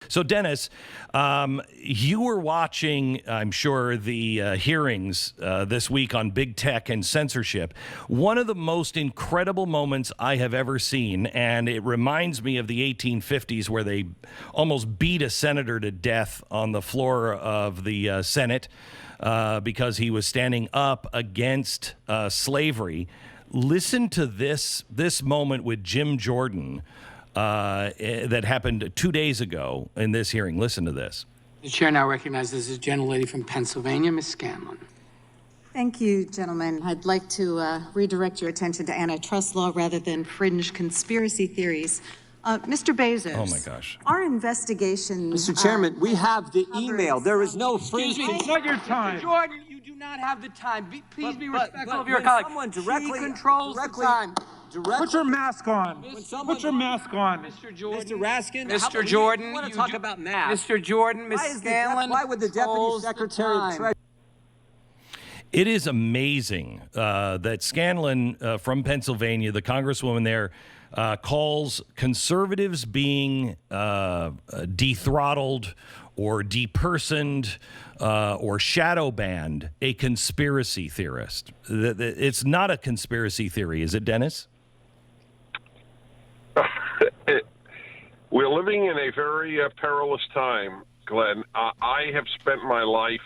So, Dennis, you were watching, I'm sure, the hearings this week on big tech and censorship. One of the most incredible moments I have ever seen, and it reminds me of the 1850s where they almost beat a senator to death on the floor of the Senate because he was standing up against slavery. Listen to this moment with Jim Jordan. That happened 2 days ago in this hearing. Listen to this. The chair now recognizes the gentlelady from Pennsylvania, Ms. Scanlon. Thank you, gentlemen. I'd like to redirect your attention to antitrust law rather than fringe conspiracy theories. Mr. Bezos. Oh, my gosh. Our investigation... Mr. Chairman, we have the email. There is no fringe... Excuse me. Not your time. Mr. Jordan, you do not have the time. Please be respectful of your colleague. He controls the time. Put your mask on. Put your mask on. Mr. Jordan. Mr. Raskin, Mr. Jordan, you want to talk about masks? Mr. Jordan, Ms. Scanlon. Why would the Deputy Secretary of Treasury... It is amazing that Scanlon from Pennsylvania, the congresswoman there, calls conservatives being dethrottled or depersoned or shadow banned a conspiracy theorist. It's not a conspiracy theory, is it, Dennis? We're living in a very perilous time, Glenn. I have spent my life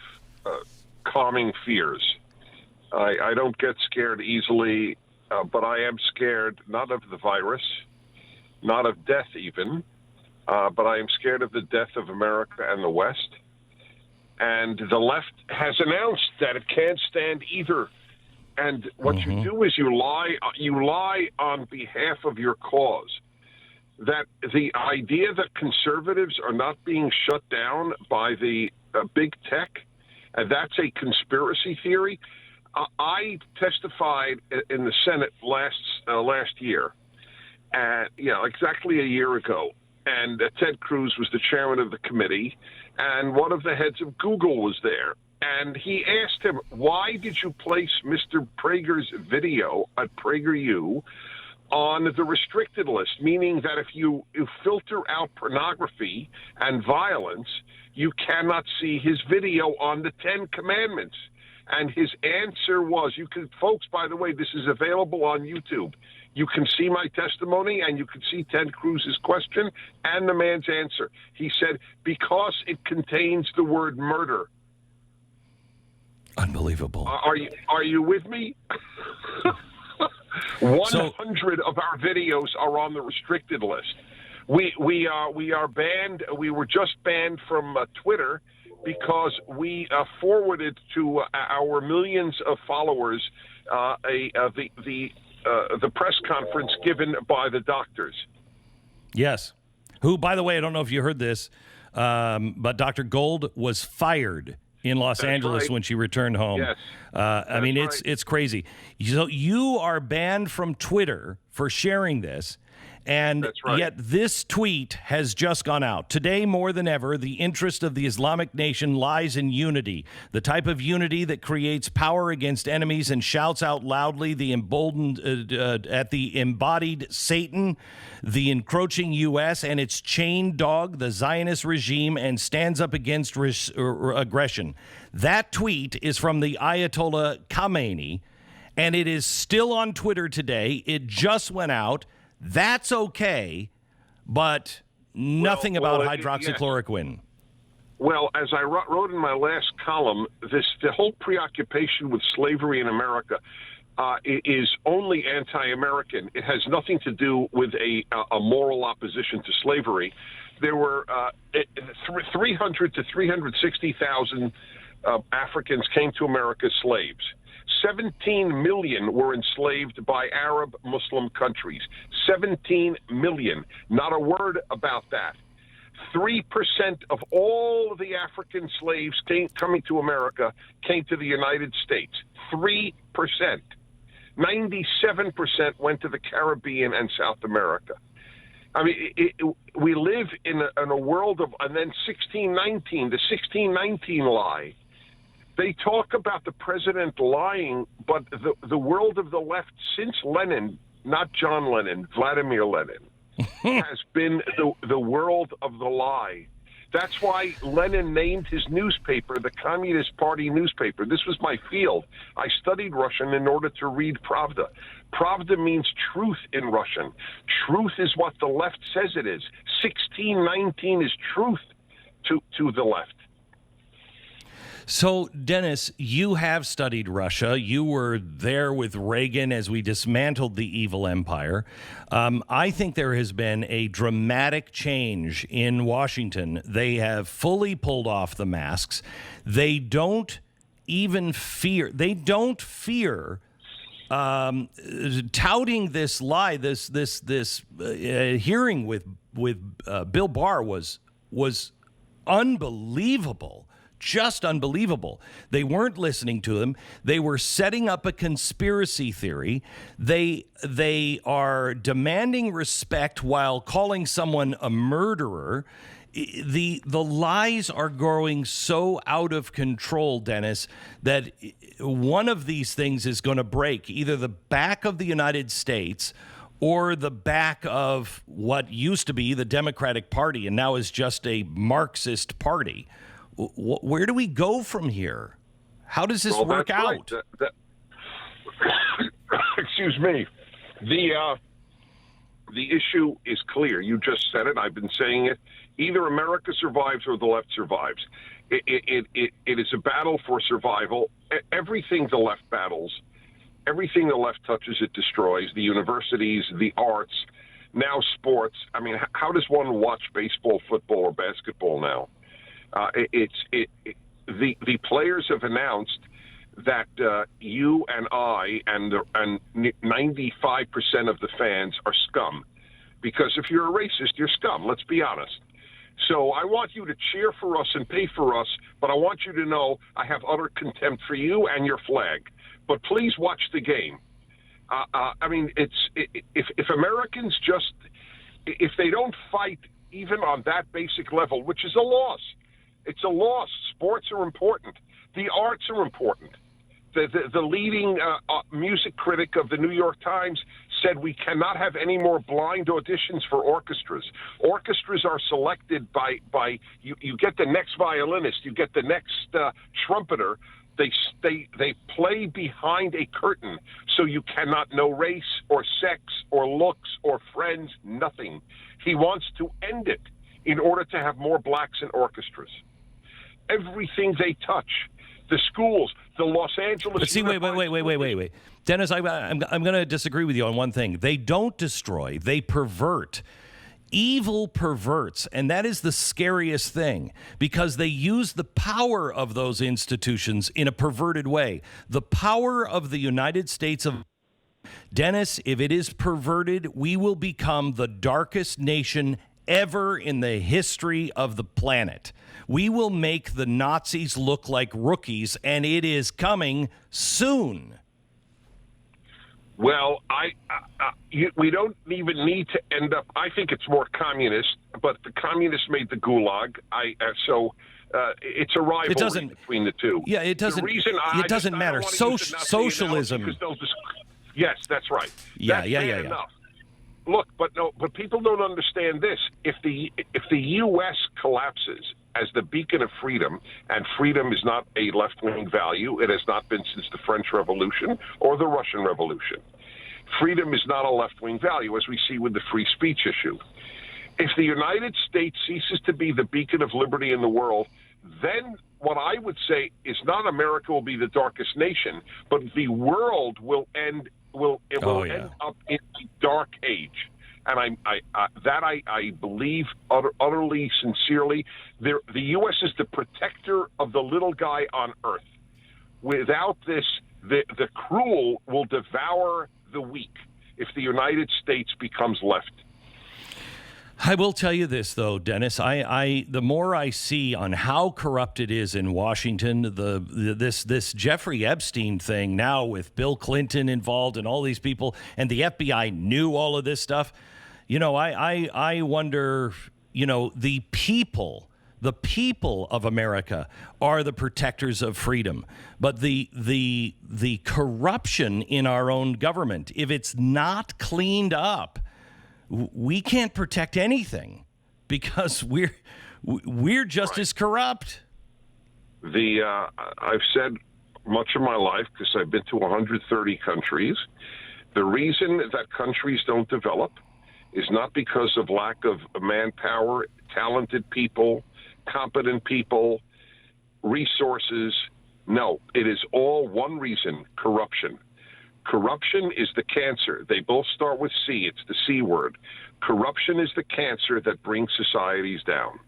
calming fears. I don't get scared easily, but I am scared not of the virus, not of death even, but I am scared of the death of America and the West. And the left has announced that it can't stand either. And what you do is you lie on behalf of your cause. That the idea that conservatives are not being shut down by the big tech, and that's a conspiracy theory. I testified in the Senate last year, exactly a year ago, and Ted Cruz was the chairman of the committee, and one of the heads of Google was there. And he asked him, why did you place Mr. Prager's video at PragerU on the restricted list, meaning that if you filter out pornography and violence, you cannot see his video on the 10 Commandments? And his answer was, folks, by the way, this is available on YouTube. You can see my testimony and you can see Ted Cruz's question and the man's answer. He said, because it contains the word murder. Unbelievable. Are you with me? 100 of our videos are on the restricted list. We are banned. We were just banned from Twitter because we forwarded to our millions of followers the press conference given by the doctors. Yes. Who, by the way, I don't know if you heard this, but Dr. Gold was fired in Los Angeles when she returned home. Yes. It's crazy. So you are banned from Twitter for sharing this. And yet this tweet has just gone out. Today, more than ever, the interest of the Islamic nation lies in unity, the type of unity that creates power against enemies and shouts out loudly the emboldened at the embodied Satan, the encroaching U.S. and its chained dog, the Zionist regime, and stands up against aggression. That tweet is from the Ayatollah Khamenei, and it is still on Twitter today. It just went out. That's okay, but nothing about hydroxychloroquine. Well, as I wrote in my last column, the whole preoccupation with slavery in America is only anti-American. It has nothing to do with a moral opposition to slavery. There were 300 to 360,000 Africans came to America as slaves. 17 million were enslaved by Arab Muslim countries. 17 million. Not a word about that. 3% of all the African slaves coming to America came to the United States. 3%. 97% went to the Caribbean and South America. I mean, we live in a world of, and then 1619, the 1619 lie. They talk about the president lying, but the world of the left since Lenin, not John Lennon, Vladimir Lenin, has been the world of the lie. That's why Lenin named his newspaper the Communist Party newspaper. This was my field. I studied Russian in order to read Pravda. Pravda means truth in Russian. Truth is what the left says it is. 1619 is truth to the left. So, Dennis, you have studied Russia. You were there with Reagan as we dismantled the evil empire. I think there has been a dramatic change in Washington. They have fully pulled off the masks. They don't even fear. They don't fear touting this lie. This hearing with Bill Barr was unbelievable. Just unbelievable. They weren't listening to them. They were setting up a conspiracy theory. They are demanding respect while calling someone a murderer. The lies are growing so out of control, Dennis, that one of these things is going to break, either the back of the United States or the back of what used to be the Democratic Party and now is just a Marxist party. Where do we go from here? How does this work out? Right. Excuse me. The issue is clear. You just said it. I've been saying it. Either America survives or the left survives. It is a battle for survival. Everything the left battles, everything the left touches, it destroys. The universities, the arts, now sports. I mean, how does one watch baseball, football, or basketball now? The players have announced that you and I and 95% of the fans are scum, because if you're a racist, you're scum. Let's be honest. So I want you to cheer for us and pay for us, but I want you to know I have utter contempt for you and your flag. But please watch the game. I mean, if Americans if they don't fight even on that basic level, which is a loss. It's a loss. Sports are important. The arts are important. The leading music critic of the New York Times said we cannot have any more blind auditions for orchestras. Orchestras are selected by you get the next violinist, you get the next trumpeter. They play behind a curtain, so you cannot know race or sex or looks or friends, nothing. He wants to end it in order to have more blacks in orchestras. Everything they touch, the schools, the Los Angeles. But see, wait. Dennis, I'm going to disagree with you on one thing. They don't destroy, they pervert. Evil perverts, and that is the scariest thing, because they use the power of those institutions in a perverted way. The power of the United States of Dennis, if it is perverted, we will become the darkest nation ever in the history of the planet. We will make the Nazis look like rookies, and it is coming soon. Well, we don't even need to end up. I think it's more communist, but the communists made the Gulag. It's a rivalry between the two. Yeah, it doesn't. It doesn't matter. Socialism. Yes, that's right. Yeah. Enough. Look, but people don't understand this. If the U.S. collapses as the beacon of freedom, and freedom is not a left-wing value, it has not been since the French Revolution or the Russian Revolution. Freedom is not a left-wing value, as we see with the free speech issue. If the United States ceases to be the beacon of liberty in the world, then what I would say is not America will be the darkest nation, but the world will end. End up in the dark age, and I believe utterly, sincerely. The U.S. is the protector of the little guy on earth. Without this, the cruel will devour the weak if the United States becomes left. I will tell you this, though, Dennis. The more I see on how corrupt it is in Washington, this Jeffrey Epstein thing now with Bill Clinton involved and all these people, and the FBI knew all of this stuff. I wonder. The people of America are the protectors of freedom, but the corruption in our own government, if it's not cleaned up, we can't protect anything, because we're just as corrupt. I've said much of my life, because I've been to 130 countries, the reason that countries don't develop is not because of lack of manpower, talented people, competent people, resources. No, it is all one reason: corruption. Corruption is the cancer. They both start with C. It's the C word. Corruption is the cancer that brings societies down.